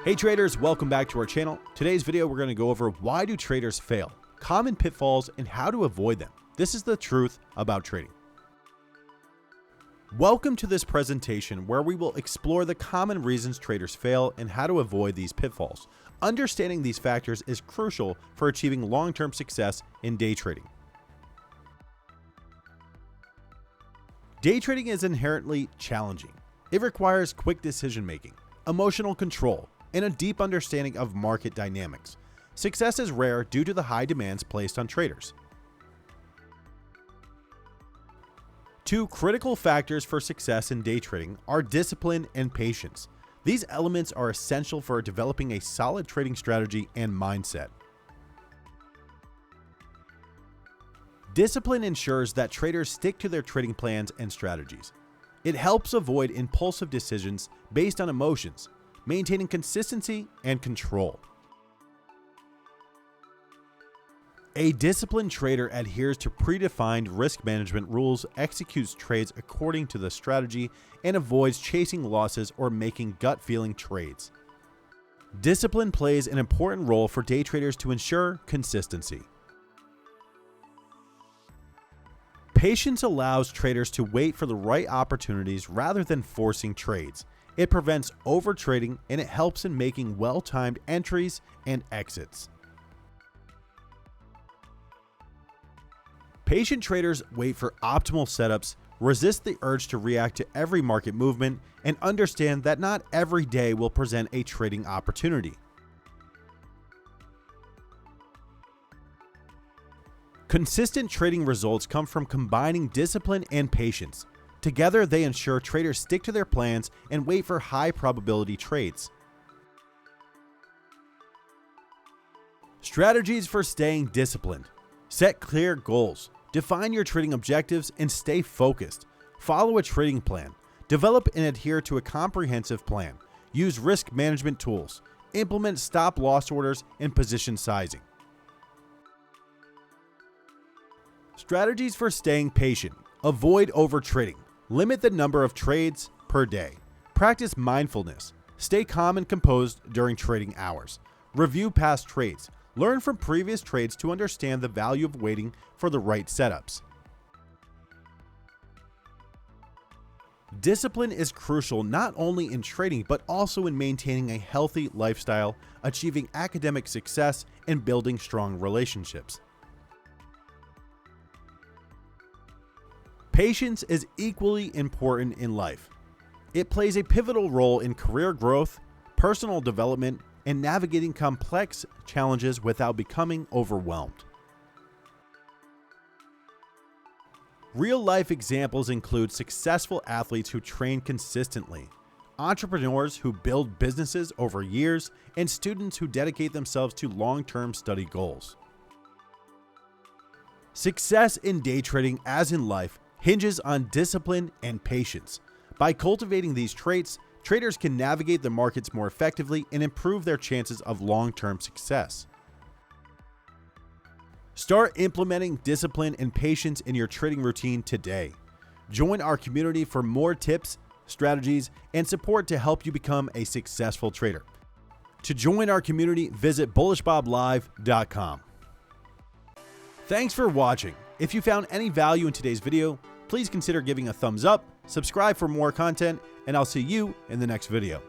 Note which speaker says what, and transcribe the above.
Speaker 1: Hey traders, welcome back to our channel. Today's video we're going to go over why do traders fail, common pitfalls, and how to avoid them. This is the truth about trading. Welcome to this presentation where we will explore the common reasons traders fail and how to avoid these pitfalls. Understanding these factors is crucial for achieving long-term success in day trading. Day trading is inherently challenging. It requires quick decision-making, emotional control, and a deep understanding of market dynamics. Success is rare due to the high demands placed on traders. Two critical factors for success in day trading are discipline and patience. These elements are essential for developing a solid trading strategy and mindset. Discipline ensures that traders stick to their trading plans and strategies. It helps avoid impulsive decisions based on emotions, maintaining consistency and control. A disciplined trader adheres to predefined risk management rules, executes trades according to the strategy, and avoids chasing losses or making gut-feeling trades. Discipline plays an important role for day traders to ensure consistency. Patience allows traders to wait for the right opportunities rather than forcing trades. It prevents overtrading and it helps in making well-timed entries and exits. Patient traders wait for optimal setups, resist the urge to react to every market movement, and understand that not every day will present a trading opportunity. Consistent trading results come from combining discipline and patience. Together, they ensure traders stick to their plans and wait for high probability trades. Strategies for staying disciplined. Set clear goals. Define your trading objectives and stay focused. Follow a trading plan. Develop and adhere to a comprehensive plan. Use risk management tools. Implement stop-loss orders and position sizing. Strategies for staying patient. Avoid overtrading. Limit the number of trades per day. Practice mindfulness. Stay calm and composed during trading hours. Review past trades. Learn from previous trades to understand the value of waiting for the right setups. Discipline is crucial not only in trading but also in maintaining a healthy lifestyle, achieving academic success, and building strong relationships. Patience is equally important in life. It plays a pivotal role in career growth, personal development, and navigating complex challenges without becoming overwhelmed. Real-life examples include successful athletes who train consistently, entrepreneurs who build businesses over years, and students who dedicate themselves to long-term study goals. Success in day trading, as in life, hinges on discipline and patience. By cultivating these traits, traders can navigate the markets more effectively and improve their chances of long-term success. Start implementing discipline and patience in your trading routine today. Join our community for more tips, strategies, and support to help you become a successful trader. To join our community, visit bullishboblive.com. Thanks for watching. If you found any value in today's video, please consider giving a thumbs up, subscribe for more content, and I'll see you in the next video.